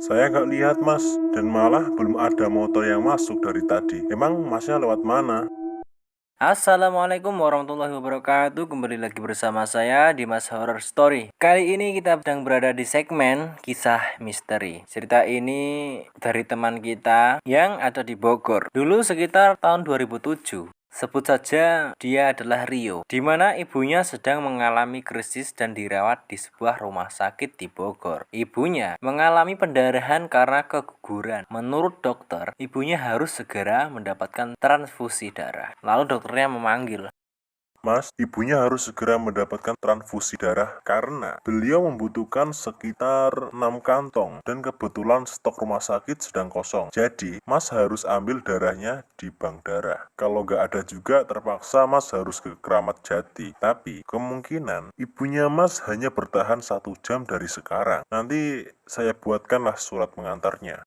Saya nggak lihat mas, dan malah belum ada motor yang masuk dari tadi. Emang masnya lewat mana? Assalamualaikum warahmatullahi wabarakatuh. Kembali lagi bersama saya Dimas Horror Story. Kali ini kita sedang berada di segmen kisah misteri. Cerita ini dari teman kita yang ada di Bogor. Dulu sekitar tahun 2007. Sebut saja dia adalah Rio, di mana ibunya sedang mengalami krisis dan dirawat di sebuah rumah sakit di Bogor. Ibunya mengalami pendarahan karena keguguran. Menurut dokter, ibunya harus segera mendapatkan transfusi darah. Lalu dokternya memanggil. Mas, ibunya harus segera mendapatkan transfusi darah karena beliau membutuhkan sekitar 6 kantong dan kebetulan stok rumah sakit sedang kosong. Jadi, mas harus ambil darahnya di bank darah. Kalau nggak ada juga, terpaksa mas harus ke Keramat Jati. Tapi, kemungkinan ibunya mas hanya bertahan 1 jam dari sekarang. Nanti saya buatkanlah surat pengantarnya.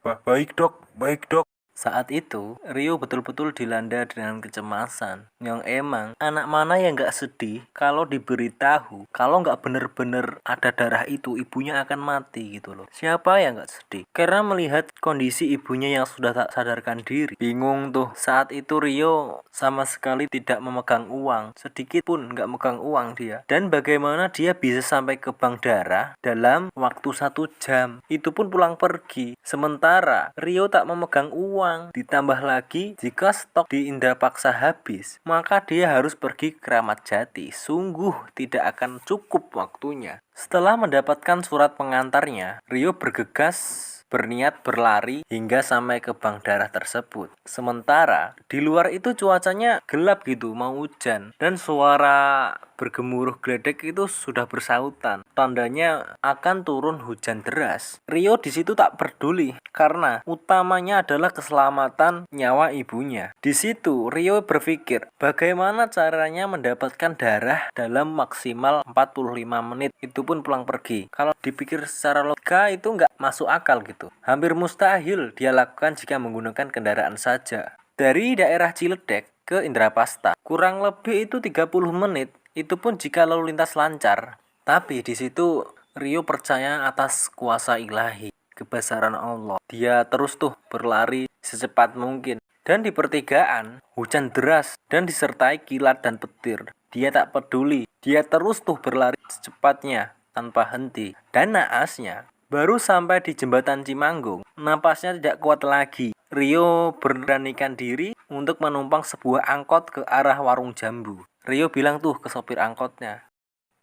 Wah, baik dok, baik dok. Saat itu, Rio betul-betul dilanda dengan kecemasan. Yang emang, anak mana yang gak sedih kalau diberitahu, kalau gak bener-bener ada darah itu, ibunya akan mati gitu loh. Siapa yang gak sedih? Karena melihat kondisi ibunya yang sudah tak sadarkan diri. Bingung tuh, saat itu Rio sama sekali tidak memegang uang. Sedikit pun gak megang uang dia. Dan bagaimana dia bisa sampai ke bank darah dalam waktu 1 jam. Itu pun pulang pergi. Sementara Rio tak memegang uang. Ditambah lagi, jika stok di Indrapaksa habis, maka dia harus pergi ke Keramat Jati. Sungguh tidak akan cukup waktunya. Setelah mendapatkan surat pengantarnya, Rio bergegas berniat berlari hingga sampai ke bank darah tersebut. Sementara di luar itu cuacanya gelap gitu, mau hujan, dan suara bergemuruh geledek itu sudah bersautan. Tandanya akan turun hujan deras. Rio di situ tak peduli karena utamanya adalah keselamatan nyawa ibunya. Di situ Rio berpikir bagaimana caranya mendapatkan darah dalam maksimal 45 menit. Itu pun pulang pergi. Kalau dipikir secara logika itu nggak masuk akal gitu. Hampir mustahil dia lakukan jika menggunakan kendaraan saja. Dari daerah Ciledug ke Indrapasta, kurang lebih itu 30 menit. Itu pun jika lalu lintas lancar. Tapi di situ Rio percaya atas kuasa ilahi, kebesaran Allah. Dia terus tuh berlari secepat mungkin. Dan di pertigaan, hujan deras dan disertai kilat dan petir. Dia tak peduli. Dia terus tuh berlari secepatnya tanpa henti. Dan naasnya, baru sampai di jembatan Cimanggung, napasnya tidak kuat lagi. Rio beranikan diri untuk menumpang sebuah angkot ke arah warung jambu. Rio bilang tuh ke sopir angkotnya,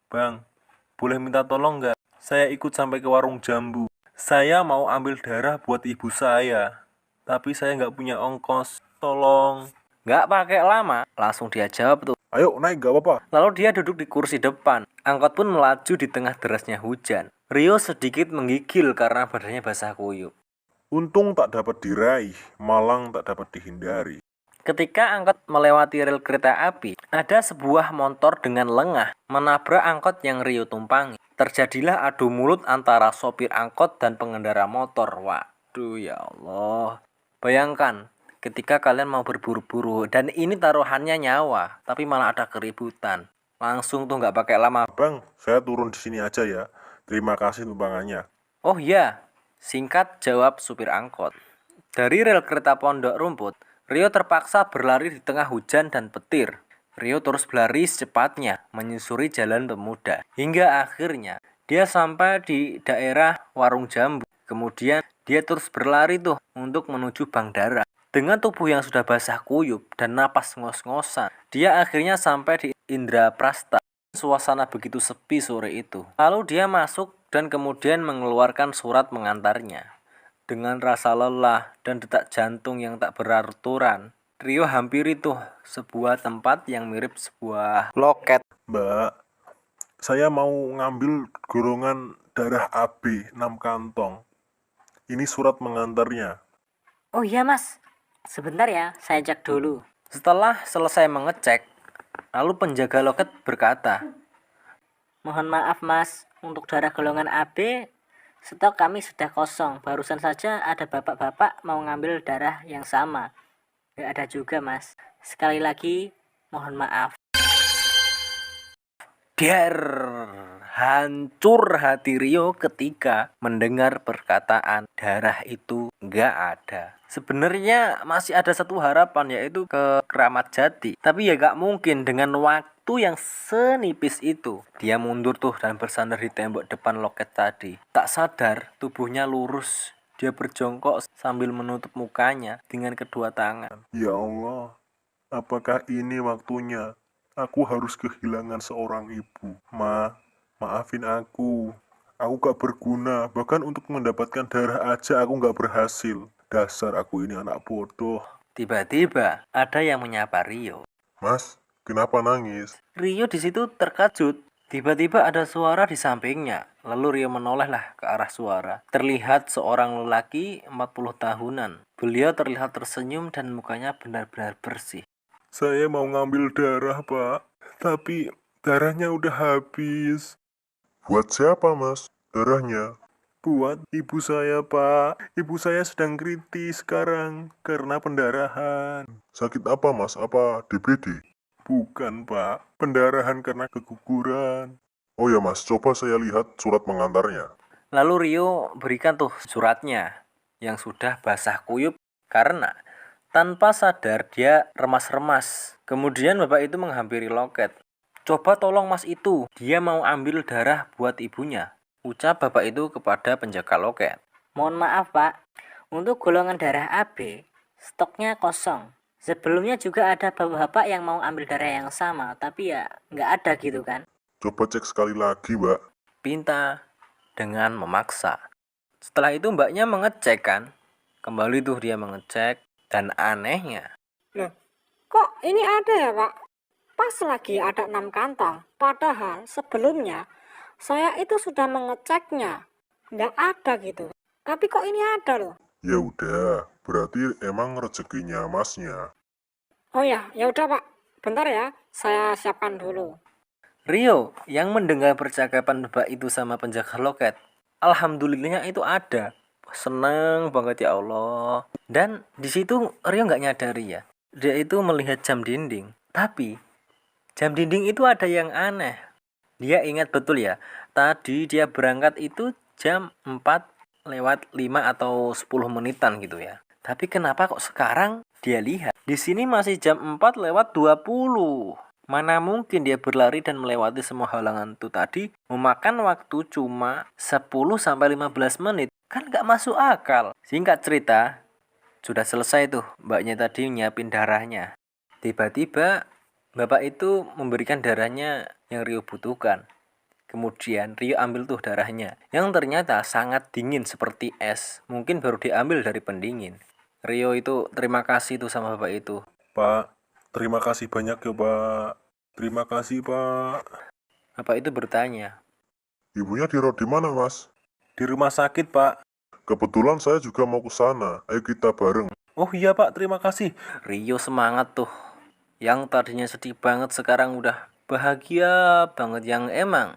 Bang, boleh minta tolong nggak? Saya ikut sampai ke warung jambu. Saya mau ambil darah buat ibu saya. Tapi saya nggak punya ongkos. Tolong. "Nggak pakai lama," langsung dia jawab tuh. Ayo naik nggak apa-apa. Lalu dia duduk di kursi depan. Angkot pun melaju di tengah derasnya hujan. Rio sedikit menggigil karena badannya basah kuyup. Untung tak dapat diraih, malang tak dapat dihindari. Ketika angkot melewati rel kereta api, ada sebuah motor dengan lengah menabrak angkot yang Rio tumpangi. Terjadilah adu mulut antara sopir angkot dan pengendara motor. Waduh ya Allah. Bayangkan, ketika kalian mau berburu-buru dan ini taruhannya nyawa, tapi malah ada keributan. Langsung tuh nggak pakai lama. Bang, saya turun di sini aja ya. Terima kasih tumpangannya. "Oh iya," singkat jawab supir angkot. Dari rel kereta Pondok Rumput, Rio terpaksa berlari di tengah hujan dan petir. Rio terus berlari secepatnya, menyusuri jalan pemuda. Hingga akhirnya, dia sampai di daerah Warung Jambu. Kemudian, dia terus berlari tuh untuk menuju Bank Darah. Dengan tubuh yang sudah basah kuyup dan napas ngos-ngosan, dia akhirnya sampai di Indraprasta. Suasana begitu sepi sore itu. Lalu dia masuk dan kemudian mengeluarkan surat mengantarnya. Dengan rasa lelah dan detak jantung yang tak beraturan, Rio hampiri tuh sebuah tempat yang mirip sebuah loket. Mbak, saya mau ngambil golongan darah AB 6 kantong. Ini surat mengantarnya. Oh iya mas, sebentar ya, saya cek dulu. Setelah selesai mengecek, lalu penjaga loket berkata, Mohon maaf mas, untuk darah golongan AB, stok kami sudah kosong. Barusan saja ada bapak-bapak mau ngambil darah yang sama. Gak ada juga mas. Sekali lagi, mohon maaf. Der, hancur hati Rio ketika mendengar perkataan darah itu nggak ada. Sebenarnya masih ada satu harapan, yaitu ke Keramat Jati. Tapi ya nggak mungkin dengan waktu yang senipis itu. Dia mundur tuh dan bersandar di tembok depan loket tadi. Tak sadar tubuhnya lurus. Dia berjongkok sambil menutup mukanya dengan kedua tangan. Ya Allah, apakah ini waktunya? Aku harus kehilangan seorang ibu. Maafin aku. Aku gak berguna, bahkan untuk mendapatkan darah aja aku gak berhasil. Dasar aku ini anak bodoh. Tiba-tiba ada yang menyapa Rio. Mas, kenapa nangis? Rio di situ terkejut. Tiba-tiba ada suara di sampingnya. Lalu Rio menolehlah ke arah suara. Terlihat seorang lelaki 40 tahunan. Beliau terlihat tersenyum dan mukanya benar-benar bersih. Saya mau ngambil darah, Pak. Tapi darahnya udah habis. Buat siapa, Mas? Darahnya? Buat ibu saya, Pak. Ibu saya sedang kritis sekarang karena pendarahan. Sakit apa, Mas? Apa DBD? Bukan, Pak. Pendarahan karena keguguran. Oh ya, Mas. Coba saya lihat surat pengantarnya. Lalu Rio berikan tuh suratnya yang sudah basah kuyup karena tanpa sadar dia remas-remas. Kemudian bapak itu menghampiri loket. Coba tolong mas itu, dia mau ambil darah buat ibunya. Ucap bapak itu kepada penjaga loket. Mohon maaf Pak, untuk golongan darah AB, stoknya kosong. Sebelumnya juga ada bapak-bapak yang mau ambil darah yang sama, tapi ya nggak ada gitu kan. Coba cek sekali lagi, Mbak. Pinta dengan memaksa. Setelah itu mbaknya mengecek kan. Kembali tuh dia mengecek dan anehnya. Loh, kok ini ada ya Pak? Pas lagi ada 6 kantong. Padahal sebelumnya saya itu sudah mengeceknya. Nggak ada gitu. Tapi kok ini ada loh? Ya udah, berarti emang rezekinya masnya. Oh ya udah Pak. Bentar ya, saya siapkan dulu. Rio yang mendengar percakapan bapak itu sama penjaga loket, alhamdulillahnya itu ada. Seneng banget ya Allah. Dan di situ Rio nggak nyadari ya, dia itu melihat jam dinding. Tapi jam dinding itu ada yang aneh. Dia ingat betul ya, tadi dia berangkat itu jam 4:05 atau 10 menitan gitu ya. Tapi kenapa kok sekarang dia lihat di sini masih jam 4:20? Mana mungkin dia berlari dan melewati semua halangan itu tadi memakan waktu cuma 10-15 menit. Kan nggak masuk akal. Singkat cerita, sudah selesai tuh mbaknya tadi nyiapin darahnya. Tiba-tiba bapak itu memberikan darahnya yang Rio butuhkan. Kemudian Rio ambil tuh darahnya, yang ternyata sangat dingin seperti es. Mungkin baru diambil dari pendingin. Rio itu terima kasih tuh sama bapak itu. Pak, terima kasih banyak ya, Pak. Terima kasih, Pak. Bapak itu bertanya. Ibunya dirawat di mana, Mas? Di rumah sakit, Pak. Kebetulan saya juga mau ke sana. Ayo kita bareng. Oh iya, Pak, terima kasih. Rio semangat tuh. Yang tadinya sedih banget sekarang udah bahagia banget. Yang emang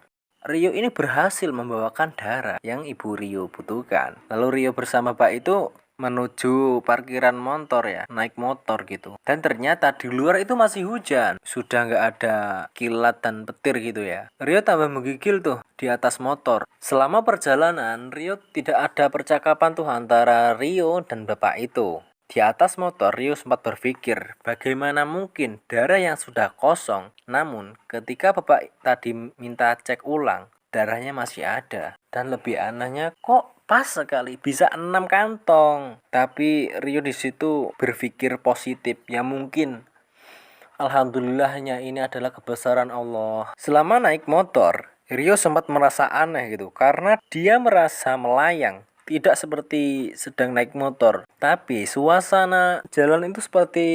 Rio ini berhasil membawakan darah yang ibu Rio butuhkan. Lalu Rio bersama Pak itu menuju parkiran motor ya, naik motor gitu. Dan ternyata di luar itu masih hujan. Sudah nggak ada kilat dan petir gitu ya. Rio tambah menggigil tuh di atas motor. Selama perjalanan, Rio tidak ada percakapan tuh antara Rio dan bapak itu. Di atas motor, Rio sempat berpikir, bagaimana mungkin darah yang sudah kosong, namun ketika bapak tadi minta cek ulang, darahnya masih ada. Dan lebih anehnya, kok pas sekali bisa 6 kantong. Tapi Rio di situ berpikir positif, ya mungkin alhamdulillahnya ini adalah kebesaran Allah. Selama naik motor, Rio sempat merasa aneh gitu, karena dia merasa melayang. Tidak seperti sedang naik motor, tapi suasana jalan itu seperti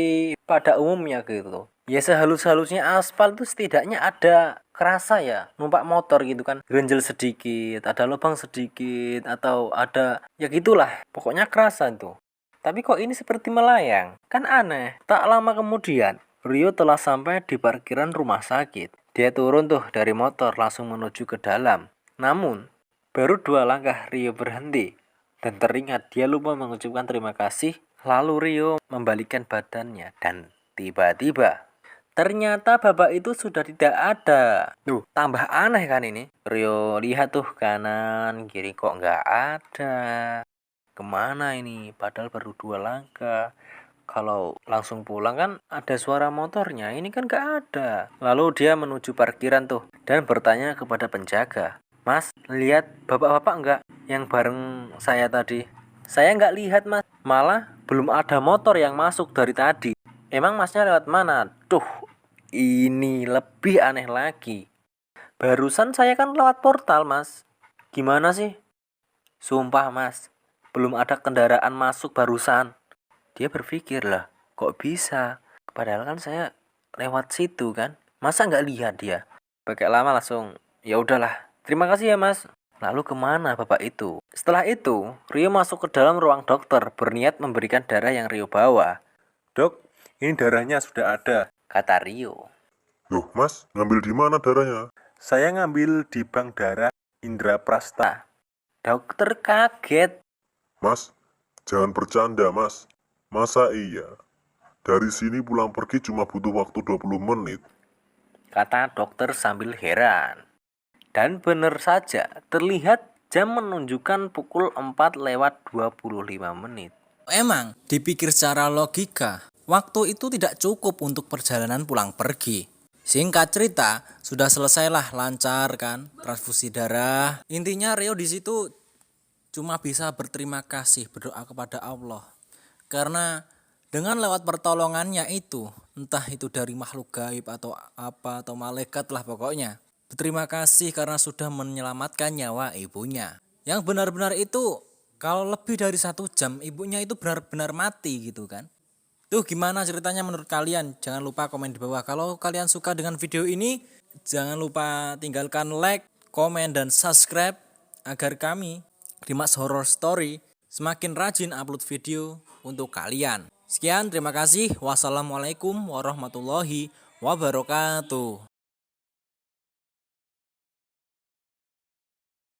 pada umumnya gitu. Ya sehalus-halusnya aspal itu setidaknya ada kerasa ya, numpak motor gitu kan, ganjel sedikit, ada lubang sedikit, atau ada ya gitulah, pokoknya kerasa itu. Tapi kok ini seperti melayang? Kan aneh. Tak lama kemudian, Rio telah sampai di parkiran rumah sakit. Dia turun tuh dari motor langsung menuju ke dalam. Namun, baru 2 langkah Rio berhenti. Dan teringat dia lupa mengucapkan terima kasih. Lalu Rio membalikkan badannya dan tiba-tiba Ternyata bapak itu sudah tidak ada. Tuh, tambah aneh kan ini. Rio lihat tuh kanan, kiri kok nggak ada. Kemana ini? Padahal baru 2 langkah. Kalau langsung pulang kan ada suara motornya. Ini kan nggak ada. Lalu dia menuju parkiran tuh dan bertanya kepada penjaga. Mas, lihat bapak-bapak nggak yang bareng saya tadi? Saya nggak lihat mas. Malah belum ada motor yang masuk dari tadi. Emang masnya lewat mana? Tuh, ini lebih aneh lagi. Barusan saya kan lewat portal, Mas. Gimana sih? Sumpah, Mas. Belum ada kendaraan masuk barusan. Dia berpikir lah, kok bisa? Padahal kan saya lewat situ kan. Masa nggak lihat dia? Pakai lama langsung, ya udahlah. Terima kasih ya, Mas. Lalu kemana bapak itu? Setelah itu, Rio masuk ke dalam ruang dokter berniat memberikan darah yang Rio bawa. Dok, ini darahnya sudah ada. Kata Rio. Loh, Mas, ngambil di mana darahnya? Saya ngambil di bank darah Indra Prasta. Dokter kaget. Mas, jangan bercanda, Mas. Masa iya? Dari sini pulang pergi cuma butuh waktu 20 menit. Kata dokter sambil heran. Dan benar saja, terlihat jam menunjukkan pukul 4:25 menit. Emang, dipikir secara logika, waktu itu tidak cukup untuk perjalanan pulang pergi. Singkat cerita, sudah selesailah lancar kan, transfusi darah. Intinya Rio di situ cuma bisa berterima kasih, berdoa kepada Allah. Karena dengan lewat pertolongannya itu, entah itu dari makhluk gaib atau apa, atau malaikat lah pokoknya. Berterima kasih karena sudah menyelamatkan nyawa ibunya. Yang benar-benar itu, kalau lebih dari 1 jam, ibunya itu benar-benar mati gitu kan. Tuh gimana ceritanya menurut kalian? Jangan lupa komen di bawah. Kalau kalian suka dengan video ini, jangan lupa tinggalkan like, komen, dan subscribe agar kami, Rimas Horror Story, semakin rajin upload video untuk kalian. Sekian, terima kasih. Wassalamualaikum warahmatullahi wabarakatuh.